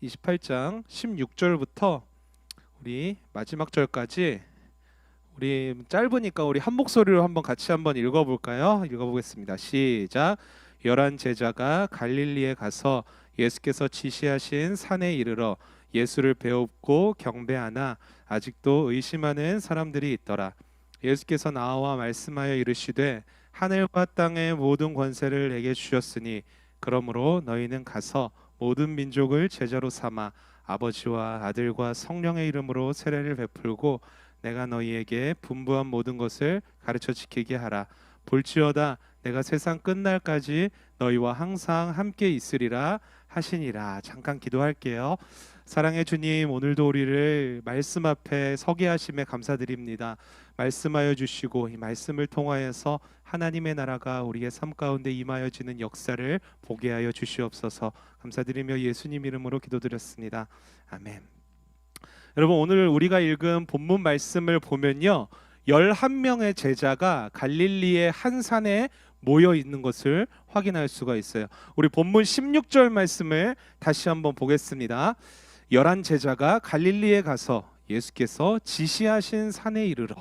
28장 16절부터 우리 마지막 절까지 우리 짧으니까 우리 한 목소리로 한번 같이 한번 읽어볼까요? 읽어보겠습니다. 시작. 열한 제자가 갈릴리에 가서 예수께서 지시하신 산에 이르러 예수를 배웁고 경배하나 아직도 의심하는 사람들이 있더라. 예수께서 나와 말씀하여 이르시되 하늘과 땅의 모든 권세를 내게 주셨으니 그러므로 너희는 가서 모든 민족을 제자로 삼아 아버지와 아들과 성령의 이름으로 세례를 베풀고 내가 너희에게 분부한 모든 것을 가르쳐 지키게 하라. 볼지어다 내가 세상 끝날까지 너희와 항상 함께 있으리라 하시니라. 잠깐 기도할게요. 사랑의 주님, 오늘도 우리를 말씀 앞에 서게 하심에 감사드립니다. 말씀하여 주시고 이 말씀을 통하여서 하나님의 나라가 우리의 삶 가운데 임하여지는 역사를 보게 하여 주시옵소서. 감사드리며 예수님 이름으로 기도드렸습니다. 아멘. 여러분, 오늘 우리가 읽은 본문 말씀을 보면요, 11명의 제자가 갈릴리의 한 산에 모여 있는 것을 확인할 수가 있어요. 우리 본문 16절 말씀을 다시 한번 보겠습니다. 11 제자가 갈릴리에 가서 예수께서 지시하신 산에 이르러.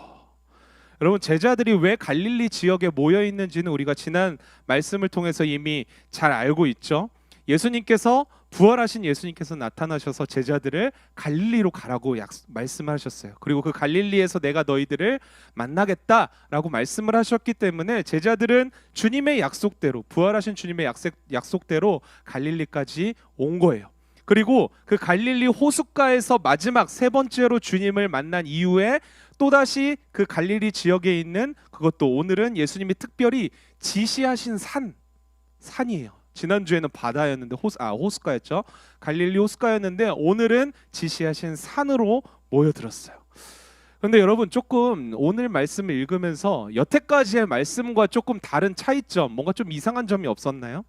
여러분, 제자들이 왜 갈릴리 지역에 모여 있는지는 우리가 지난 말씀을 통해서 이미 잘 알고 있죠. 예수님께서 부활하신 예수님께서 나타나셔서 제자들을 갈릴리로 가라고 말씀하셨어요. 그리고 그 갈릴리에서 내가 너희들을 만나겠다라고 말씀을 하셨기 때문에 제자들은 주님의 약속대로, 부활하신 주님의 약속대로 갈릴리까지 온 거예요. 그리고 그 갈릴리 호숫가에서 마지막 세 번째로 주님을 만난 이후에 또다시 그 갈릴리 지역에 있는, 그것도 오늘은 예수님이 특별히 지시하신 산이에요. 지난주에는 바다였는데 호숫가였죠. 갈릴리 호숫가였는데 오늘은 지시하신 산으로 모여들었어요. 그런데 여러분, 조금 오늘 말씀을 읽으면서 여태까지의 말씀과 조금 다른 차이점, 뭔가 좀 이상한 점이 없었나요?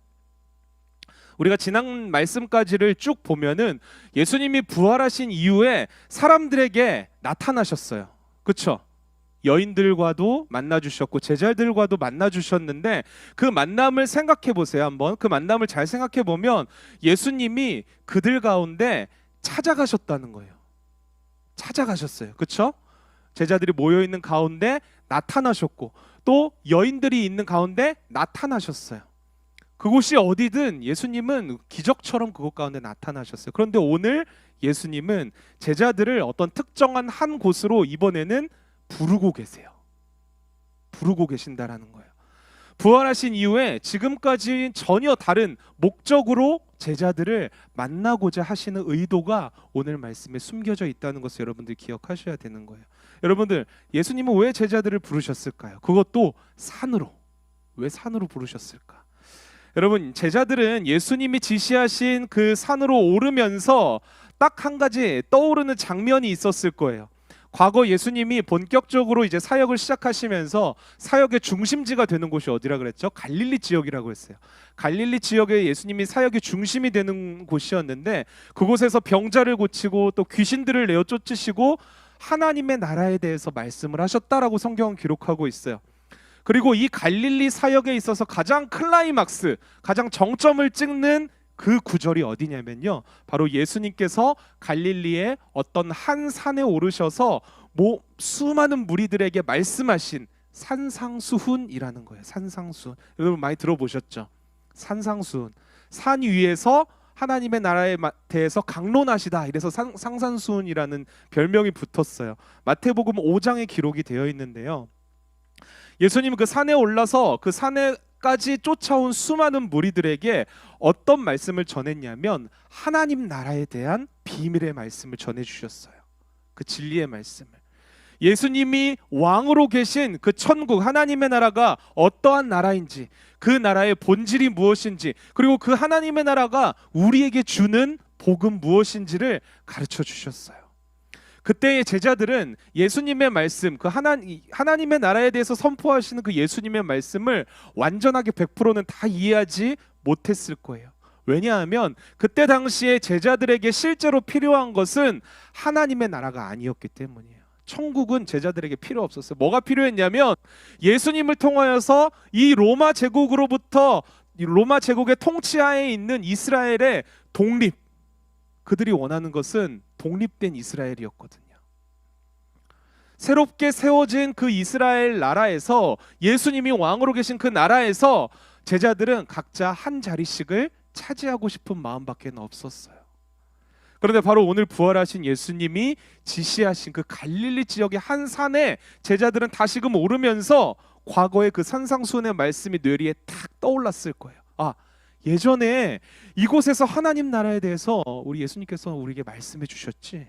우리가 지난 말씀까지를 쭉 보면은 예수님이 부활하신 이후에 사람들에게 나타나셨어요. 그렇죠? 여인들과도 만나주셨고 제자들과도 만나주셨는데 그 만남을 생각해 보세요. 한번 그 만남을 잘 생각해 보면 예수님이 그들 가운데 찾아가셨다는 거예요. 찾아가셨어요. 그렇죠? 제자들이 모여 있는 가운데 나타나셨고 또 여인들이 있는 가운데 나타나셨어요. 그곳이 어디든 예수님은 기적처럼 그곳 가운데 나타나셨어요. 그런데 오늘 예수님은 제자들을 어떤 특정한 한 곳으로 이번에는 부르고 계세요. 부르고 계신다라는 거예요. 부활하신 이후에 지금까지 전혀 다른 목적으로 제자들을 만나고자 하시는 의도가 오늘 말씀에 숨겨져 있다는 것을 여러분들 기억하셔야 되는 거예요. 여러분들, 예수님은 왜 제자들을 부르셨을까요? 그것도 산으로. 왜 산으로 부르셨을까? 여러분, 제자들은 예수님이 지시하신 그 산으로 오르면서 딱 한 가지 떠오르는 장면이 있었을 거예요. 과거 예수님이 본격적으로 이제 사역을 시작하시면서 사역의 중심지가 되는 곳이 어디라 그랬죠? 갈릴리 지역이라고 했어요. 갈릴리 지역에 예수님이 사역의 중심이 되는 곳이었는데 그곳에서 병자를 고치고 또 귀신들을 내어 쫓으시고 하나님의 나라에 대해서 말씀을 하셨다라고 성경은 기록하고 있어요. 그리고 이 갈릴리 사역에 있어서 가장 클라이막스, 가장 정점을 찍는 그 구절이 어디냐면요, 바로 예수님께서 갈릴리의 어떤 한 산에 오르셔서 수많은 무리들에게 말씀하신 산상수훈이라는 거예요. 산상수훈, 여러분 많이 들어보셨죠? 산상수훈, 산 위에서 하나님의 나라에 대해서 강론하시다, 이래서 상산수훈이라는 별명이 붙었어요. 마태복음 5장에 기록이 되어 있는데요, 예수님은 그 산에 올라서 그 산에까지 쫓아온 수많은 무리들에게 어떤 말씀을 전했냐면 하나님 나라에 대한 비밀의 말씀을 전해주셨어요. 그 진리의 말씀을. 예수님이 왕으로 계신 그 천국, 하나님의 나라가 어떠한 나라인지, 그 나라의 본질이 무엇인지, 그리고 그 하나님의 나라가 우리에게 주는 복음 무엇인지를 가르쳐 주셨어요. 그때의 제자들은 예수님의 말씀, 그 하나님의 나라에 대해서 선포하시는 그 예수님의 말씀을 완전하게 100%는 다 이해하지 못했을 거예요. 왜냐하면 그때 당시에 제자들에게 실제로 필요한 것은 하나님의 나라가 아니었기 때문이에요. 천국은 제자들에게 필요 없었어요. 뭐가 필요했냐면 예수님을 통하여서 이 로마 제국으로부터, 로마 제국의 통치하에 있는 이스라엘의 독립, 그들이 원하는 것은 독립된 이스라엘이었거든요. 새롭게 세워진 그 이스라엘 나라에서, 예수님이 왕으로 계신 그 나라에서 제자들은 각자 한 자리씩을 차지하고 싶은 마음밖에 없었어요. 그런데 바로 오늘 부활하신 예수님이 지시하신 그 갈릴리 지역의 한 산에 제자들은 다시금 오르면서 과거의 그 산상수훈의 말씀이 뇌리에 탁 떠올랐을 거예요. 아, 예전에 이곳에서 하나님 나라에 대해서 우리 예수님께서 우리에게 말씀해 주셨지.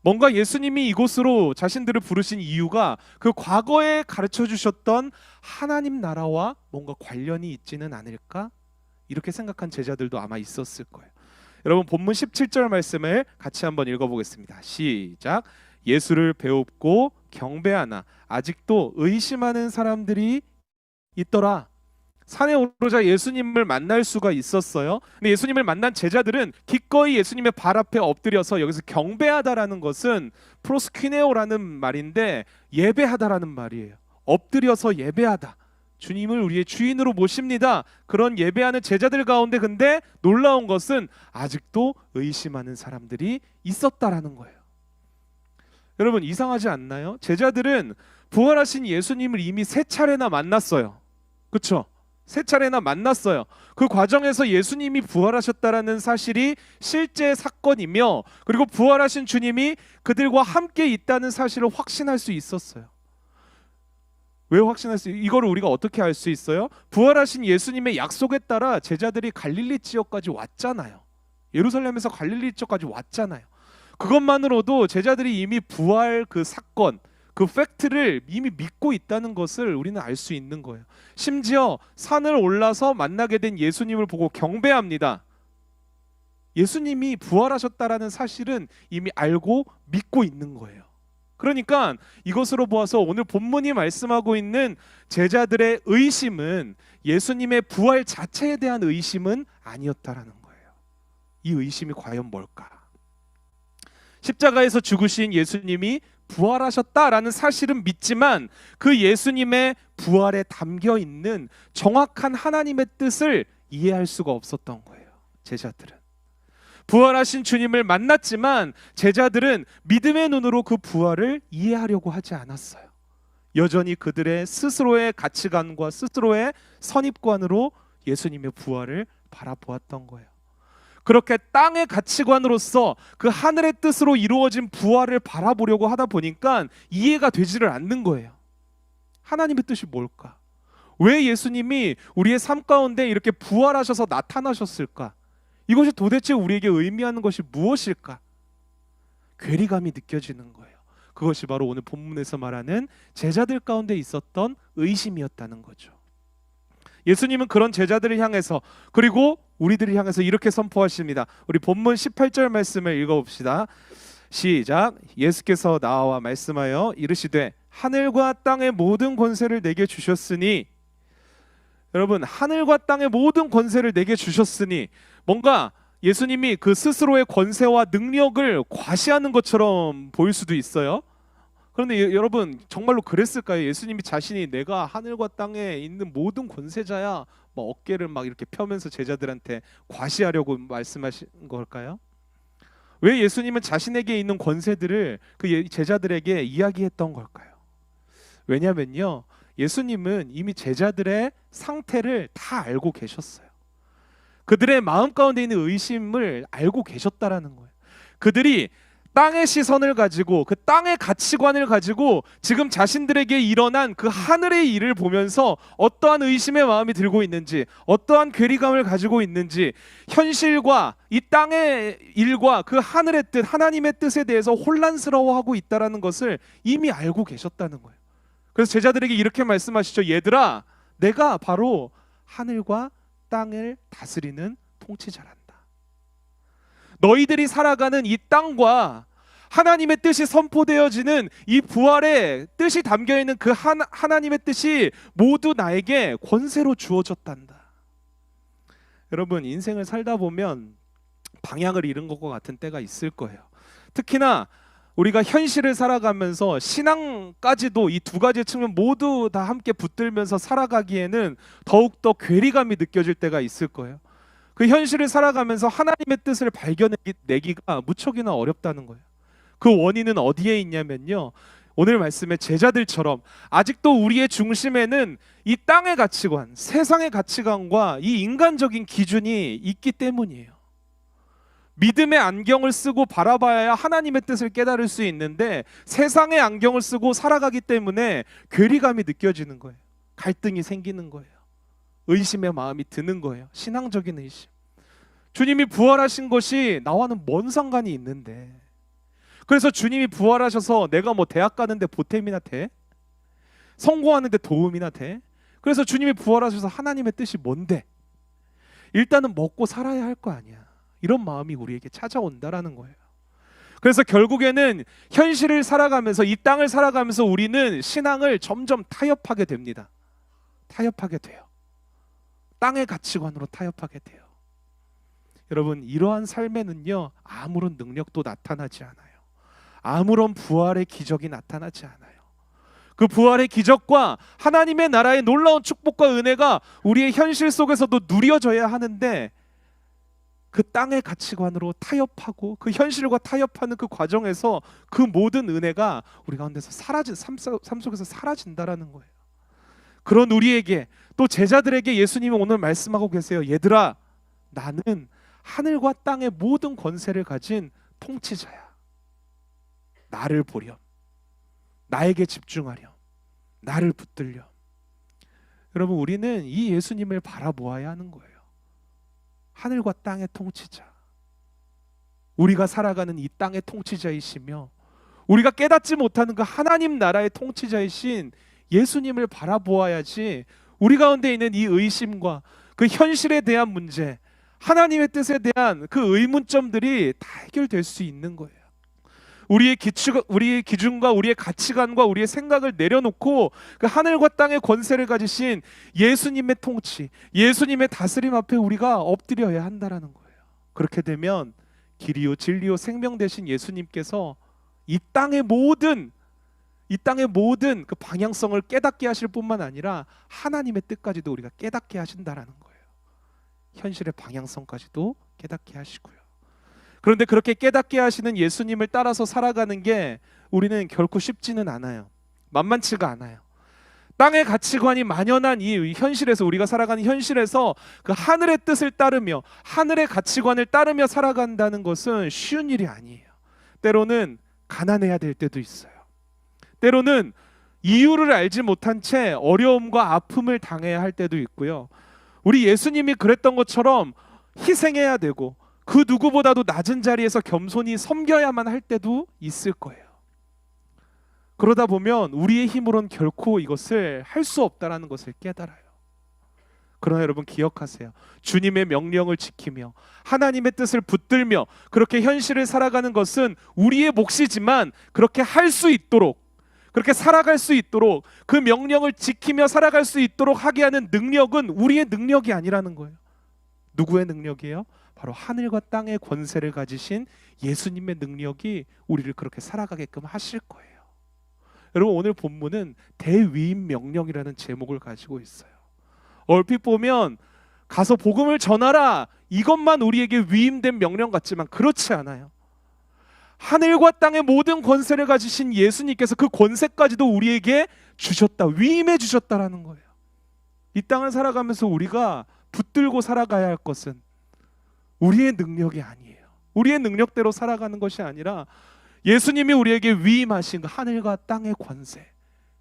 뭔가 예수님이 이곳으로 자신들을 부르신 이유가 그 과거에 가르쳐 주셨던 하나님 나라와 뭔가 관련이 있지는 않을까? 이렇게 생각한 제자들도 아마 있었을 거예요. 여러분, 본문 17절 말씀을 같이 한번 읽어보겠습니다. 시작. 예수를 배웁고 경배하나 아직도 의심하는 사람들이 있더라. 산에 오르자 예수님을 만날 수가 있었어요. 근데 예수님을 만난 제자들은 기꺼이 예수님의 발 앞에 엎드려서, 여기서 경배하다라는 것은 프로스퀴네오라는 말인데 예배하다라는 말이에요. 엎드려서 예배하다. 주님을 우리의 주인으로 모십니다. 그런 예배하는 제자들 가운데 근데 놀라운 것은 아직도 의심하는 사람들이 있었다라는 거예요. 여러분, 이상하지 않나요? 제자들은 부활하신 예수님을 이미 3차례나 만났어요. 그렇죠? 3차례나 만났어요. 그 과정에서 예수님이 부활하셨다라는 사실이 실제 사건이며, 그리고 부활하신 주님이 그들과 함께 있다는 사실을 확신할 수 있었어요. 왜 확신할 수 있어요? 이거를 우리가 어떻게 알 수 있어요? 부활하신 예수님의 약속에 따라 제자들이 갈릴리 지역까지 왔잖아요. 예루살렘에서 갈릴리 지역까지 왔잖아요. 그것만으로도 제자들이 이미 부활 그 사건, 그 팩트를 이미 믿고 있다는 것을 우리는 알 수 있는 거예요. 심지어 산을 올라서 만나게 된 예수님을 보고 경배합니다. 예수님이 부활하셨다라는 사실은 이미 알고 믿고 있는 거예요. 그러니까 이것으로 보아서 오늘 본문이 말씀하고 있는 제자들의 의심은 예수님의 부활 자체에 대한 의심은 아니었다라는 거예요. 이 의심이 과연 뭘까? 십자가에서 죽으신 예수님이 부활하셨다라는 사실은 믿지만 그 예수님의 부활에 담겨 있는 정확한 하나님의 뜻을 이해할 수가 없었던 거예요. 제자들은 부활하신 주님을 만났지만 제자들은 믿음의 눈으로 그 부활을 이해하려고 하지 않았어요. 여전히 그들의 스스로의 가치관과 스스로의 선입관으로 예수님의 부활을 바라보았던 거예요. 그렇게 땅의 가치관으로서 그 하늘의 뜻으로 이루어진 부활을 바라보려고 하다 보니까 이해가 되지를 않는 거예요. 하나님의 뜻이 뭘까? 왜 예수님이 우리의 삶 가운데 이렇게 부활하셔서 나타나셨을까? 이것이 도대체 우리에게 의미하는 것이 무엇일까? 괴리감이 느껴지는 거예요. 그것이 바로 오늘 본문에서 말하는 제자들 가운데 있었던 의심이었다는 거죠. 예수님은 그런 제자들을 향해서, 그리고 우리들을 향해서 이렇게 선포하십니다. 우리 본문 18절 말씀을 읽어봅시다. 시작. 예수께서 나와 말씀하여 이르시되 하늘과 땅의 모든 권세를 내게 주셨으니, 여러분, 하늘과 땅의 모든 권세를 내게 주셨으니, 뭔가 예수님이 그 스스로의 권세와 능력을 과시하는 것처럼 보일 수도 있어요. 그런데 여러분, 정말로 그랬을까요? 예수님이 자신이 내가 하늘과 땅에 있는 모든 권세자야, 막 어깨를 막 이렇게 펴면서 제자들한테 과시하려고 말씀하신 걸까요? 왜 예수님은 자신에게 있는 권세들을 그 제자들에게 이야기했던 걸까요? 왜냐면요, 예수님은 이미 제자들의 상태를 다 알고 계셨어요. 그들의 마음 가운데 있는 의심을 알고 계셨다라는 거예요. 그들이 땅의 시선을 가지고, 그 땅의 가치관을 가지고 지금 자신들에게 일어난 그 하늘의 일을 보면서 어떠한 의심의 마음이 들고 있는지, 어떠한 괴리감을 가지고 있는지, 현실과 이 땅의 일과 그 하늘의 뜻, 하나님의 뜻에 대해서 혼란스러워하고 있다는 것을 이미 알고 계셨다는 거예요. 그래서 제자들에게 이렇게 말씀하시죠. 얘들아, 내가 바로 하늘과 땅을 다스리는 통치자란다. 너희들이 살아가는 이 땅과 하나님의 뜻이 선포되어지는 이 부활의 뜻이 담겨있는 그 하나님의 뜻이 모두 나에게 권세로 주어졌단다. 여러분, 인생을 살다 보면 방향을 잃은 것과 같은 때가 있을 거예요. 특히나 우리가 현실을 살아가면서 신앙까지도 이 두 가지 측면 모두 다 함께 붙들면서 살아가기에는 더욱더 괴리감이 느껴질 때가 있을 거예요. 그 현실을 살아가면서 하나님의 뜻을 발견해내기가 무척이나 어렵다는 거예요. 그 원인은 어디에 있냐면요, 오늘 말씀의 제자들처럼 아직도 우리의 중심에는 이 땅의 가치관, 세상의 가치관과 이 인간적인 기준이 있기 때문이에요. 믿음의 안경을 쓰고 바라봐야 하나님의 뜻을 깨달을 수 있는데 세상의 안경을 쓰고 살아가기 때문에 괴리감이 느껴지는 거예요. 갈등이 생기는 거예요. 의심의 마음이 드는 거예요. 신앙적인 의심. 주님이 부활하신 것이 나와는 뭔 상관이 있는데, 그래서 주님이 부활하셔서 내가 뭐 대학 가는데 보탬이나 돼? 성공하는데 도움이나 돼? 그래서 주님이 부활하셔서 하나님의 뜻이 뭔데? 일단은 먹고 살아야 할 거 아니야. 이런 마음이 우리에게 찾아온다라는 거예요. 그래서 결국에는 현실을 살아가면서, 이 땅을 살아가면서 우리는 신앙을 점점 타협하게 됩니다. 타협하게 돼요. 땅의 가치관으로 타협하게 돼요. 여러분, 이러한 삶에는요, 아무런 능력도 나타나지 않아요. 아무런 부활의 기적이 나타나지 않아요. 그 부활의 기적과 하나님의 나라의 놀라운 축복과 은혜가 우리의 현실 속에서도 누려져야 하는데, 그 땅의 가치관으로 타협하고 그 현실과 타협하는 그 과정에서 그 모든 은혜가 우리 가운데서 삶 속에서 사라진다라는 거예요. 그런 우리에게, 또 제자들에게 예수님은 오늘 말씀하고 계세요. 얘들아, 나는 하늘과 땅의 모든 권세를 가진 통치자야. 나를 보렴. 나에게 집중하렴. 나를 붙들렴. 여러분, 우리는 이 예수님을 바라보아야 하는 거예요. 하늘과 땅의 통치자. 우리가 살아가는 이 땅의 통치자이시며 우리가 깨닫지 못하는 그 하나님 나라의 통치자이신 예수님을 바라보아야지 우리 가운데 있는 이 의심과 그 현실에 대한 문제, 하나님의 뜻에 대한 그 의문점들이 다 해결될 수 있는 거예요. 우리의 기준과 우리의 가치관과 우리의 생각을 내려놓고 그 하늘과 땅의 권세를 가지신 예수님의 통치, 예수님의 다스림 앞에 우리가 엎드려야 한다라는 거예요. 그렇게 되면 길이요 진리요 생명 되신 예수님께서 이 땅의 모든 그 방향성을 깨닫게 하실 뿐만 아니라 하나님의 뜻까지도 우리가 깨닫게 하신다라는 거예요. 현실의 방향성까지도 깨닫게 하시고요. 그런데 그렇게 깨닫게 하시는 예수님을 따라서 살아가는 게 우리는 결코 쉽지는 않아요. 만만치가 않아요. 땅의 가치관이 만연한 이 현실에서, 우리가 살아가는 현실에서 그 하늘의 뜻을 따르며 하늘의 가치관을 따르며 살아간다는 것은 쉬운 일이 아니에요. 때로는 가난해야 될 때도 있어요. 때로는 이유를 알지 못한 채 어려움과 아픔을 당해야 할 때도 있고요. 우리 예수님이 그랬던 것처럼 희생해야 되고 그 누구보다도 낮은 자리에서 겸손히 섬겨야만 할 때도 있을 거예요. 그러다 보면 우리의 힘으로는 결코 이것을 할 수 없다라는 것을 깨달아요. 그러나 여러분 기억하세요. 주님의 명령을 지키며 하나님의 뜻을 붙들며 그렇게 현실을 살아가는 것은 우리의 몫이지만, 그렇게 할 수 있도록, 그렇게 살아갈 수 있도록, 그 명령을 지키며 살아갈 수 있도록 하게 하는 능력은 우리의 능력이 아니라는 거예요. 누구의 능력이에요? 바로 하늘과 땅의 권세를 가지신 예수님의 능력이 우리를 그렇게 살아가게끔 하실 거예요. 여러분, 오늘 본문은 대위임 명령이라는 제목을 가지고 있어요. 얼핏 보면 가서 복음을 전하라, 이것만 우리에게 위임된 명령 같지만 그렇지 않아요. 하늘과 땅의 모든 권세를 가지신 예수님께서 그 권세까지도 우리에게 주셨다, 위임해 주셨다라는 거예요. 이 땅을 살아가면서 우리가 붙들고 살아가야 할 것은 우리의 능력이 아니에요. 우리의 능력대로 살아가는 것이 아니라 예수님이 우리에게 위임하신 그 하늘과 땅의 권세,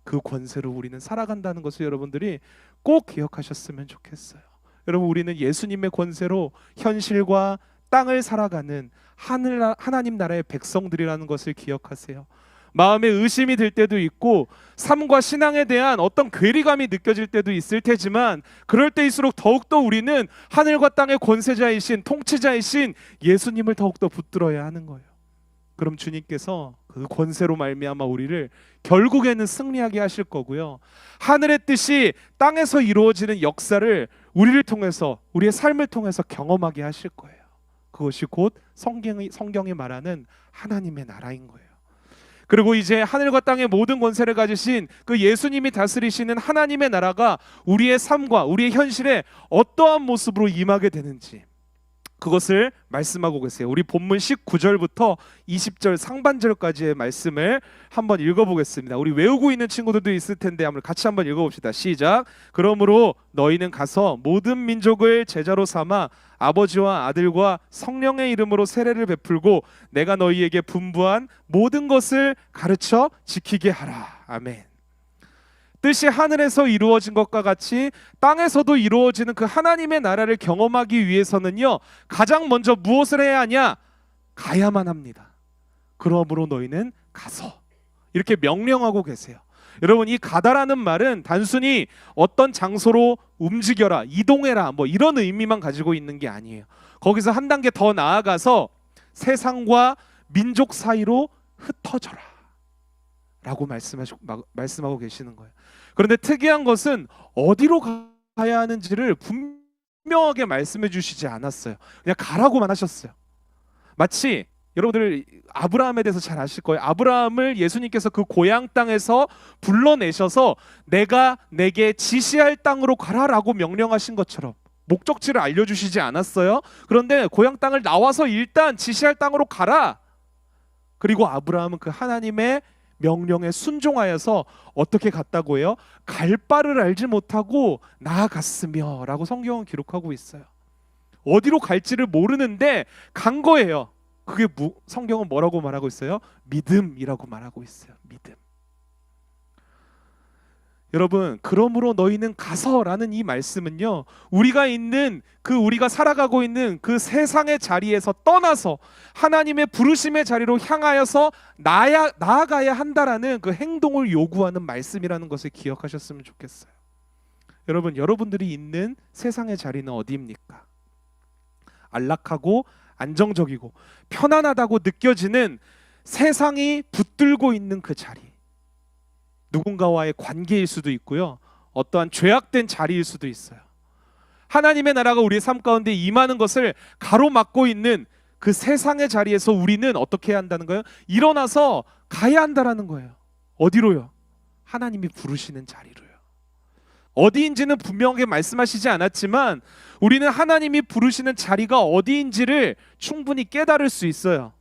그 권세로 우리는 살아간다는 것을 여러분들이 꼭 기억하셨으면 좋겠어요. 여러분, 우리는 예수님의 권세로 현실과 땅을 살아가는 하나님 나라의 백성들이라는 것을 기억하세요. 마음에 의심이 들 때도 있고 삶과 신앙에 대한 어떤 괴리감이 느껴질 때도 있을 테지만, 그럴 때일수록 더욱더 우리는 하늘과 땅의 권세자이신 통치자이신 예수님을 더욱더 붙들어야 하는 거예요. 그럼 주님께서 그 권세로 말미암아 우리를 결국에는 승리하게 하실 거고요. 하늘의 뜻이 땅에서 이루어지는 역사를 우리를 통해서, 우리의 삶을 통해서 경험하게 하실 거예요. 그것이 곧 성경이 말하는 하나님의 나라인 거예요. 그리고 이제 하늘과 땅의 모든 권세를 가지신 그 예수님이 다스리시는 하나님의 나라가 우리의 삶과 우리의 현실에 어떠한 모습으로 임하게 되는지, 그것을 말씀하고 계세요. 우리 본문 19절부터 20절 상반절까지의 말씀을 한번 읽어보겠습니다. 우리 외우고 있는 친구들도 있을 텐데 한번 같이 한번 읽어봅시다. 시작. 그러므로 너희는 가서 모든 민족을 제자로 삼아 아버지와 아들과 성령의 이름으로 세례를 베풀고 내가 너희에게 분부한 모든 것을 가르쳐 지키게 하라. 아멘. 뜻이 하늘에서 이루어진 것과 같이 땅에서도 이루어지는 그 하나님의 나라를 경험하기 위해서는요, 가장 먼저 무엇을 해야 하냐? 가야만 합니다. 그러므로 너희는 가서, 이렇게 명령하고 계세요. 여러분, 이 가다라는 말은 단순히 어떤 장소로 움직여라, 이동해라, 뭐 이런 의미만 가지고 있는 게 아니에요. 거기서 한 단계 더 나아가서 세상과 민족 사이로 흩어져라 라고 말씀하고 계시는 거예요. 그런데 특이한 것은 어디로 가야 하는지를 분명하게 말씀해 주시지 않았어요. 그냥 가라고만 하셨어요. 마치 여러분들 아브라함에 대해서 잘 아실 거예요. 아브라함을 예수님께서 그 고향 땅에서 불러내셔서 내가 내게 지시할 땅으로 가라라고 명령하신 것처럼 목적지를 알려주시지 않았어요. 그런데 고향 땅을 나와서 일단 지시할 땅으로 가라. 그리고 아브라함은 그 하나님의 명령에 순종하여서 어떻게 갔다고 해요? 갈 바를 알지 못하고 나아갔으며 라고 성경은 기록하고 있어요. 어디로 갈지를 모르는데 간 거예요. 그게 성경은 뭐라고 말하고 있어요? 믿음이라고 말하고 있어요. 믿음. 여러분, 그러므로 너희는 가서라는 이 말씀은요, 우리가 살아가고 있는 그 세상의 자리에서 떠나서 하나님의 부르심의 자리로 향하여서 나아가야 한다라는 그 행동을 요구하는 말씀이라는 것을 기억하셨으면 좋겠어요. 여러분, 여러분들이 있는 세상의 자리는 어디입니까? 안락하고 안정적이고 편안하다고 느껴지는 세상이 붙들고 있는 그 자리, 누군가와의 관계일 수도 있고요, 어떠한 죄악된 자리일 수도 있어요. 하나님의 나라가 우리의 삶 가운데 임하는 것을 가로막고 있는 그 세상의 자리에서 우리는 어떻게 해야 한다는 거예요? 일어나서 가야 한다라는 거예요. 어디로요? 하나님이 부르시는 자리로요. 어디인지는 분명하게 말씀하시지 않았지만 우리는 하나님이 부르시는 자리가 어디인지를 충분히 깨달을 수 있어요.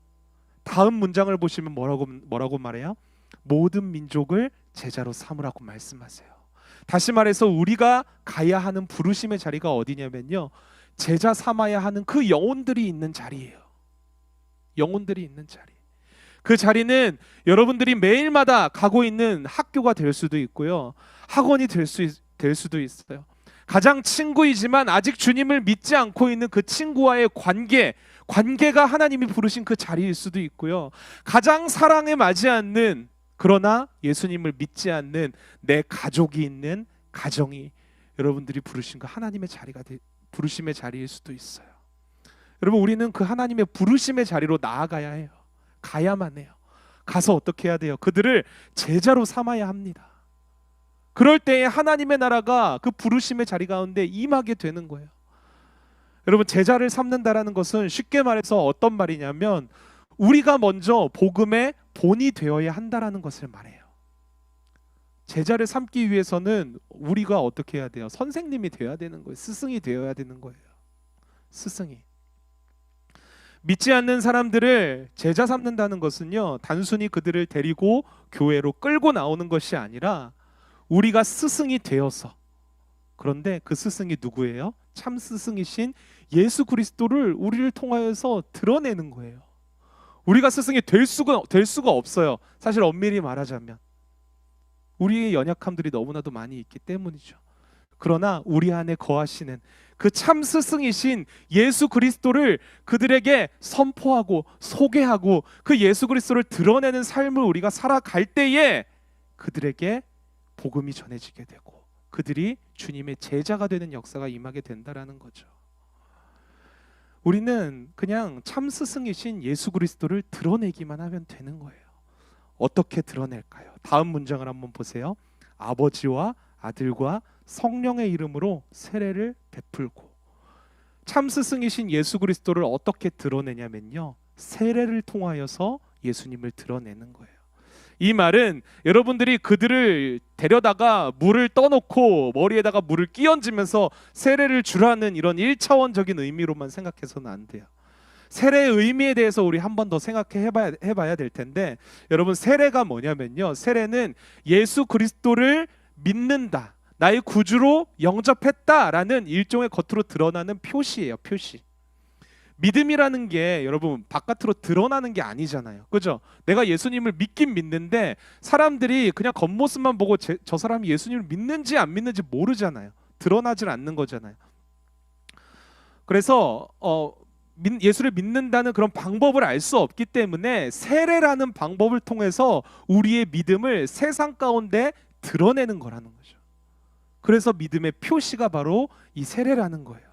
다음 문장을 보시면 뭐라고 말해요? 모든 민족을 제자로 삼으라고 말씀하세요. 다시 말해서 우리가 가야 하는 부르심의 자리가 어디냐면요, 제자 삼아야 하는 그 영혼들이 있는 자리예요. 영혼들이 있는 자리. 그 자리는 여러분들이 매일마다 가고 있는 학교가 될 수도 있고요, 학원이 될 수도 있어요. 가장 친구이지만 아직 주님을 믿지 않고 있는 그 친구와의 관계가 하나님이 부르신 그 자리일 수도 있고요, 가장 사랑에 맞지 않는, 그러나 예수님을 믿지 않는 내 가족이 있는 가정이 여러분들이 부르신 그 하나님의 부르심의 자리일 수도 있어요. 여러분, 우리는 그 하나님의 부르심의 자리로 나아가야 해요. 가야만 해요. 가서 어떻게 해야 돼요? 그들을 제자로 삼아야 합니다. 그럴 때에 하나님의 나라가 그 부르심의 자리 가운데 임하게 되는 거예요. 여러분, 제자를 삼는다라는 것은 쉽게 말해서 어떤 말이냐면 우리가 먼저 복음의 본이 되어야 한다라는 것을 말해요. 제자를 삼기 위해서는 우리가 어떻게 해야 돼요? 선생님이 되어야 되는 거예요. 스승이 되어야 되는 거예요. 스승이. 믿지 않는 사람들을 제자 삼는다는 것은요, 단순히 그들을 데리고 교회로 끌고 나오는 것이 아니라 우리가 스승이 되어서, 그런데 그 스승이 누구예요? 참 스승이신 예수 그리스도를 우리를 통하여서 드러내는 거예요. 우리가 스승이 될 수가 없어요. 사실 엄밀히 말하자면 우리의 연약함들이 너무나도 많이 있기 때문이죠. 그러나 우리 안에 거하시는 그 참 스승이신 예수 그리스도를 그들에게 선포하고 소개하고 그 예수 그리스도를 드러내는 삶을 우리가 살아갈 때에 그들에게 복음이 전해지게 되고 그들이 주님의 제자가 되는 역사가 임하게 된다라는 거죠. 우리는 그냥 참 스승이신 예수 그리스도를 드러내기만 하면 되는 거예요. 어떻게 드러낼까요? 다음 문장을 한번 보세요. 아버지와 아들과 성령의 이름으로 세례를 베풀고. 참 스승이신 예수 그리스도를 어떻게 드러내냐면요, 세례를 통하여서 예수님을 드러내는 거예요. 이 말은 여러분들이 그들을 데려다가 물을 떠놓고 머리에다가 물을 끼얹으면서 세례를 주라는 이런 1차원적인 의미로만 생각해서는 안 돼요. 세례의 의미에 대해서 우리 한 번 더 해봐야 될 텐데, 여러분, 세례가 뭐냐면요, 세례는 예수 그리스도를 믿는다, 나의 구주로 영접했다라는 일종의 겉으로 드러나는 표시예요. 표시. 믿음이라는 게 여러분 바깥으로 드러나는 게 아니잖아요. 그죠? 내가 예수님을 믿긴 믿는데 사람들이 그냥 겉모습만 보고 저 사람이 예수님을 믿는지 안 믿는지 모르잖아요. 드러나질 않는 거잖아요. 그래서 예수를 믿는다는 그런 방법을 알 수 없기 때문에 세례라는 방법을 통해서 우리의 믿음을 세상 가운데 드러내는 거라는 거죠. 그래서 믿음의 표시가 바로 이 세례라는 거예요.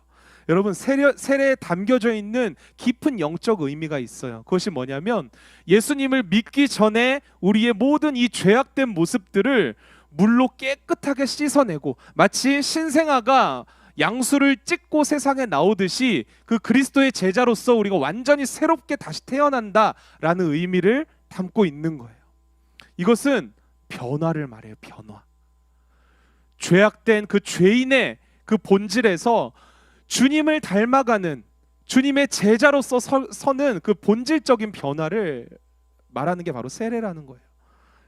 여러분, 세례에 담겨져 있는 깊은 영적 의미가 있어요. 그것이 뭐냐면 예수님을 믿기 전에 우리의 모든 이 죄악된 모습들을 물로 깨끗하게 씻어내고, 마치 신생아가 양수를 찢고 세상에 나오듯이 그 그리스도의 제자로서 우리가 완전히 새롭게 다시 태어난다라는 의미를 담고 있는 거예요. 이것은 변화를 말해요. 변화. 죄악된 그 죄인의 그 본질에서 주님을 닮아가는, 주님의 제자로서 서는 그 본질적인 변화를 말하는 게 바로 세례라는 거예요.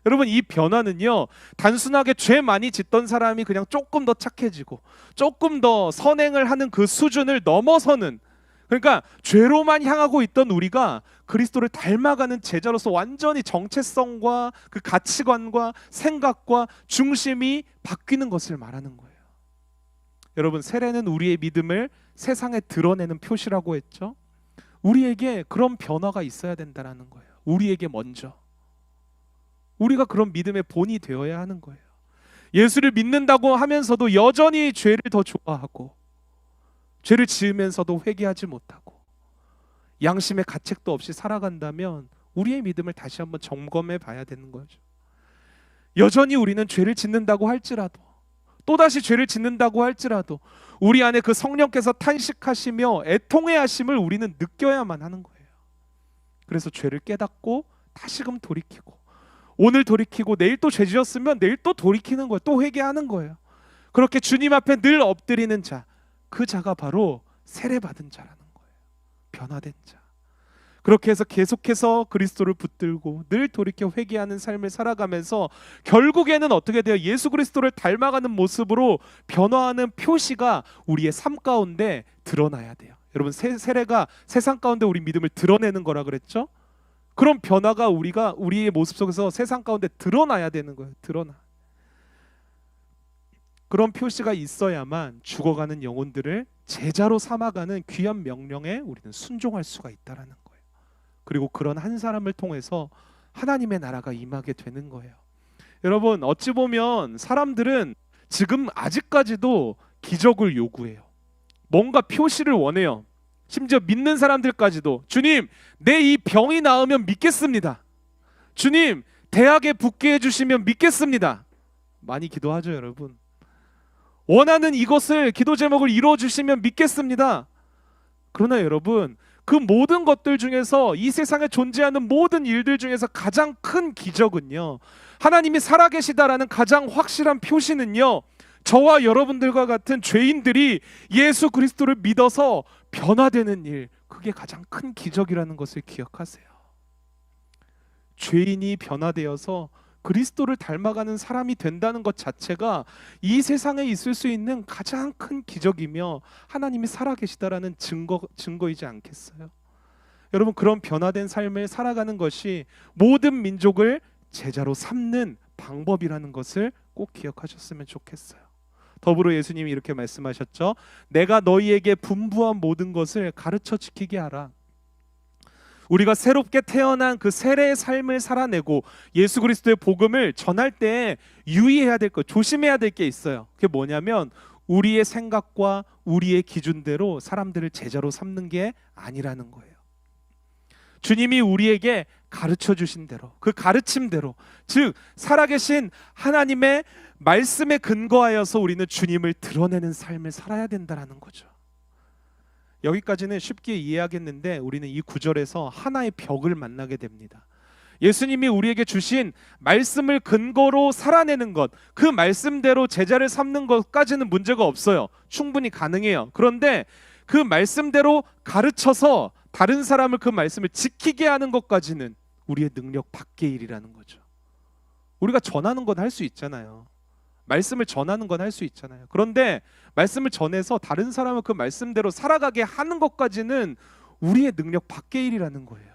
여러분, 이 변화는요, 단순하게 죄 많이 짓던 사람이 그냥 조금 더 착해지고 조금 더 선행을 하는 그 수준을 넘어서는, 그러니까 죄로만 향하고 있던 우리가 그리스도를 닮아가는 제자로서 완전히 정체성과 그 가치관과 생각과 중심이 바뀌는 것을 말하는 거예요. 여러분, 세례는 우리의 믿음을 세상에 드러내는 표시라고 했죠. 우리에게 그런 변화가 있어야 된다는 거예요. 우리에게 먼저. 우리가 그런 믿음의 본이 되어야 하는 거예요. 예수를 믿는다고 하면서도 여전히 죄를 더 좋아하고, 죄를 지으면서도 회개하지 못하고, 양심의 가책도 없이 살아간다면 우리의 믿음을 다시 한번 점검해 봐야 되는 거죠. 여전히 우리는 죄를 짓는다고 할지라도, 또다시 죄를 짓는다고 할지라도 우리 안에 그 성령께서 탄식하시며 애통해 하심을 우리는 느껴야만 하는 거예요. 그래서 죄를 깨닫고 다시금 돌이키고, 오늘 돌이키고 내일 또 죄 지었으면 내일 또 돌이키는 거예요. 또 회개하는 거예요. 그렇게 주님 앞에 늘 엎드리는 자, 그 자가 바로 세례받은 자라는 거예요. 변화된 자. 그렇게 해서 계속해서 그리스도를 붙들고 늘 돌이켜 회개하는 삶을 살아가면서 결국에는 어떻게 돼요? 예수 그리스도를 닮아가는 모습으로 변화하는 표시가 우리의 삶 가운데 드러나야 돼요. 여러분, 세례가 세상 가운데 우리 믿음을 드러내는 거라 그랬죠? 그런 변화가 우리의 모습 속에서 세상 가운데 드러나야 되는 거예요. 드러나. 그런 표시가 있어야만 죽어가는 영혼들을 제자로 삼아가는 귀한 명령에 우리는 순종할 수가 있다라는 거예요. 그리고 그런 한 사람을 통해서 하나님의 나라가 임하게 되는 거예요. 여러분, 어찌 보면 사람들은 지금 아직까지도 기적을 요구해요. 뭔가 표시를 원해요. 심지어 믿는 사람들까지도, 주님, 내 이 병이 나으면 믿겠습니다. 주님, 대학에 붙게 해주시면 믿겠습니다. 많이 기도하죠, 여러분. 원하는 이것을, 기도 제목을 이루어주시면 믿겠습니다. 그러나 여러분, 그 모든 것들 중에서, 이 세상에 존재하는 모든 일들 중에서 가장 큰 기적은요, 하나님이 살아계시다라는 가장 확실한 표시는요, 저와 여러분들과 같은 죄인들이 예수 그리스도를 믿어서 변화되는 일, 그게 가장 큰 기적이라는 것을 기억하세요. 죄인이 변화되어서 그리스도를 닮아가는 사람이 된다는 것 자체가 이 세상에 있을 수 있는 가장 큰 기적이며 하나님이 살아계시다라는 증거이지 않겠어요? 여러분, 그런 변화된 삶을 살아가는 것이 모든 민족을 제자로 삼는 방법이라는 것을 꼭 기억하셨으면 좋겠어요. 더불어 예수님이 이렇게 말씀하셨죠. 내가 너희에게 분부한 모든 것을 가르쳐 지키게 하라. 우리가 새롭게 태어난 그 세례의 삶을 살아내고 예수 그리스도의 복음을 전할 때 유의해야 될 것, 조심해야 될 게 있어요. 그게 뭐냐면 우리의 생각과 우리의 기준대로 사람들을 제자로 삼는 게 아니라는 거예요. 주님이 우리에게 가르쳐 주신 대로, 그 가르침대로, 즉 살아계신 하나님의 말씀에 근거하여서 우리는 주님을 드러내는 삶을 살아야 된다는 거죠. 여기까지는 쉽게 이해하겠는데 우리는 이 구절에서 하나의 벽을 만나게 됩니다. 예수님이 우리에게 주신 말씀을 근거로 살아내는 것, 그 말씀대로 제자를 삼는 것까지는 문제가 없어요. 충분히 가능해요. 그런데 그 말씀대로 가르쳐서 다른 사람을 그 말씀을 지키게 하는 것까지는 우리의 능력 밖의 일이라는 거죠. 우리가 전하는 건 할 수 있잖아요. 말씀을 전하는 건 할 수 있잖아요. 그런데 말씀을 전해서 다른 사람을 그 말씀대로 살아가게 하는 것까지는 우리의 능력 밖의 일이라는 거예요.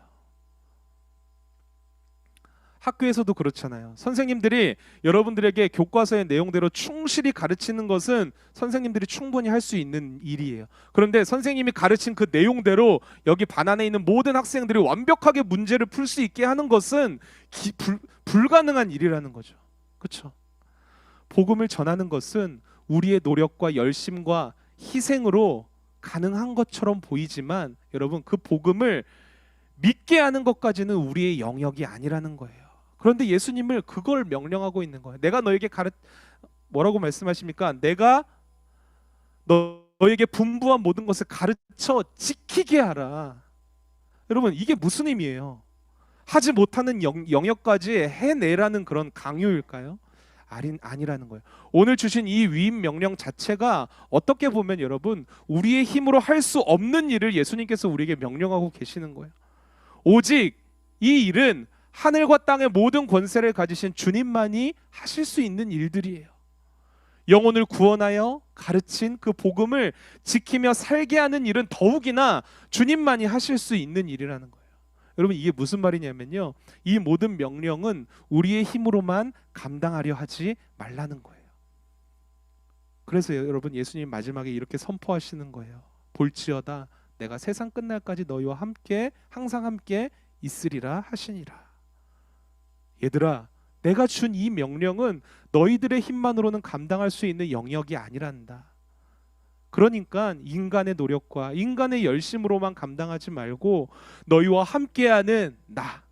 학교에서도 그렇잖아요. 선생님들이 여러분들에게 교과서의 내용대로 충실히 가르치는 것은 선생님들이 충분히 할 수 있는 일이에요. 그런데 선생님이 가르친 그 내용대로 여기 반 안에 있는 모든 학생들이 완벽하게 문제를 풀 수 있게 하는 것은 불가능한 일이라는 거죠. 그렇죠? 복음을 전하는 것은 우리의 노력과 열심과 희생으로 가능한 것처럼 보이지만 여러분, 그 복음을 믿게 하는 것까지는 우리의 영역이 아니라는 거예요. 그런데 예수님을 그걸 명령하고 있는 거예요. 내가 너에게 뭐라고 말씀하십니까? 내가 너에게 분부한 모든 것을 가르쳐 지키게 하라. 여러분, 이게 무슨 의미예요? 하지 못하는 영역까지 해내라는 그런 강요일까요? 아니라는 거예요. 오늘 주신 이 위임 명령 자체가 어떻게 보면 여러분, 우리의 힘으로 할 수 없는 일을 예수님께서 우리에게 명령하고 계시는 거예요. 오직 이 일은 하늘과 땅의 모든 권세를 가지신 주님만이 하실 수 있는 일들이에요. 영혼을 구원하여 가르친 그 복음을 지키며 살게 하는 일은 더욱이나 주님만이 하실 수 있는 일이라는 거예요. 여러분, 이게 무슨 말이냐면요, 이 모든 명령은 우리의 힘으로만 감당하려 하지 말라는 거예요. 그래서 여러분, 예수님 마지막에 이렇게 선포하시는 거예요. 볼지어다 내가 세상 끝날까지 너희와 함께 항상 함께 있으리라 하시니라. 얘들아, 내가 준 이 명령은 너희들의 힘만으로는 감당할 수 있는 영역이 아니란다. 그러니까 인간의 노력과 인간의 열심으로만 감당하지 말고 너희와 함께하는 나,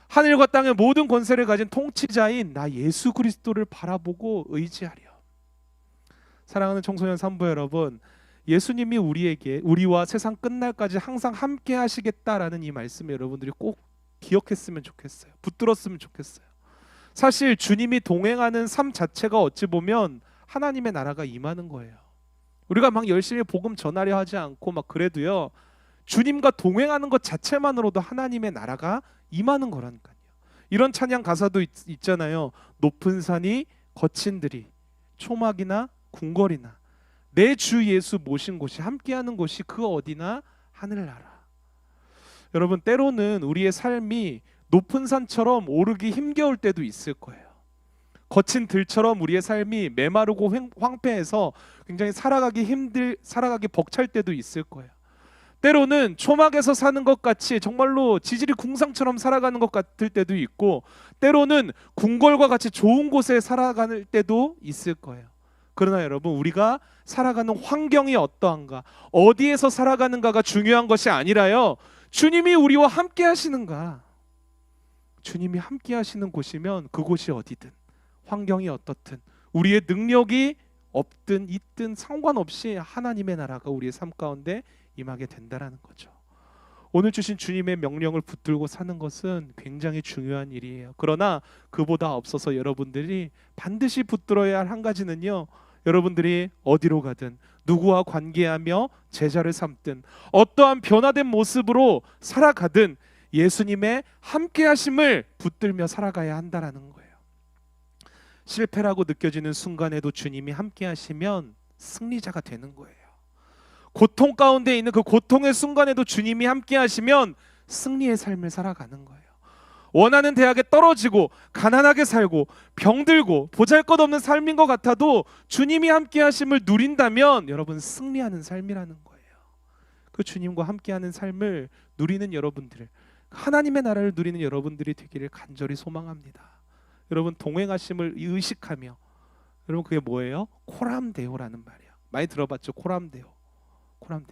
하늘과 땅의 모든 권세를 가진 통치자인 나 예수 그리스도를 바라보고 의지하려. 사랑하는 청소년 산부 여러분, 예수님이 우리와 세상 끝날까지 항상 함께 하시겠다라는 이 말씀 여러분들이 꼭 기억했으면 좋겠어요. 붙들었으면 좋겠어요. 사실 주님이 동행하는 삶 자체가 어찌 보면 하나님의 나라가 임하는 거예요. 우리가 막 열심히 복음 전하려 하지 않고 막 그래도요, 주님과 동행하는 것 자체만으로도 하나님의 나라가 임하는 거라니까요. 이런 찬양 가사도 있잖아요. 높은 산이 거친 들이 초막이나 궁궐이나 내 주 예수 모신 곳이 함께하는 곳이 그 어디나 하늘나라. 여러분, 때로는 우리의 삶이 높은 산처럼 오르기 힘겨울 때도 있을 거예요. 거친 들처럼 우리의 삶이 메마르고 황폐해서 굉장히 살아가기 벅찰 때도 있을 거예요. 때로는 초막에서 사는 것 같이 정말로 지질이 궁상처럼 살아가는 것 같을 때도 있고, 때로는 궁궐과 같이 좋은 곳에 살아가는 때도 있을 거예요. 그러나 여러분, 우리가 살아가는 환경이 어떠한가, 어디에서 살아가는가가 중요한 것이 아니라요, 주님이 우리와 함께 하시는가. 주님이 함께 하시는 곳이면 그곳이 어디든, 환경이 어떻든, 우리의 능력이 없든 있든 상관없이 하나님의 나라가 우리의 삶 가운데 임하게 된다라는 거죠. 오늘 주신 주님의 명령을 붙들고 사는 것은 굉장히 중요한 일이에요. 그러나 그보다 앞서서 여러분들이 반드시 붙들어야 할 한 가지는요, 여러분들이 어디로 가든 누구와 관계하며 제자를 삼든 어떠한 변화된 모습으로 살아가든 예수님의 함께하심을 붙들며 살아가야 한다라는 거예요. 실패라고 느껴지는 순간에도 주님이 함께하시면 승리자가 되는 거예요. 고통 가운데 있는 그 고통의 순간에도 주님이 함께하시면 승리의 삶을 살아가는 거예요. 원하는 대학에 떨어지고 가난하게 살고 병들고 보잘것없는 삶인 것 같아도 주님이 함께하심을 누린다면 여러분, 승리하는 삶이라는 거예요. 그 주님과 함께하는 삶을 누리는 여러분들, 하나님의 나라를 누리는 여러분들이 되기를 간절히 소망합니다. 여러분, 동행하심을 의식하며, 여러분, 그게 뭐예요? 코람데오라는 말이에요. 많이 들어봤죠? 코람데오.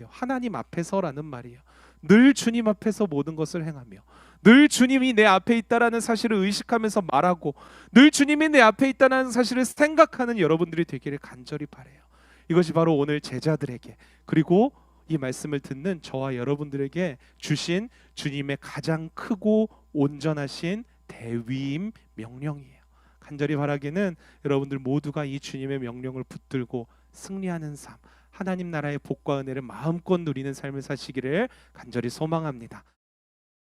하나님 앞에서라는 말이에요. 늘 주님 앞에서 모든 것을 행하며, 늘 주님이 내 앞에 있다라는 사실을 의식하면서 말하고, 늘 주님이 내 앞에 있다는 사실을 생각하는 여러분들이 되기를 간절히 바라요. 이것이 바로 오늘 제자들에게, 그리고 이 말씀을 듣는 저와 여러분들에게 주신 주님의 가장 크고 온전하신 대위임 명령이에요. 간절히 바라기는 여러분들 모두가 이 주님의 명령을 붙들고 승리하는 삶, 하나님 나라의 복과 은혜를 마음껏 누리는 삶을 사시기를 간절히 소망합니다.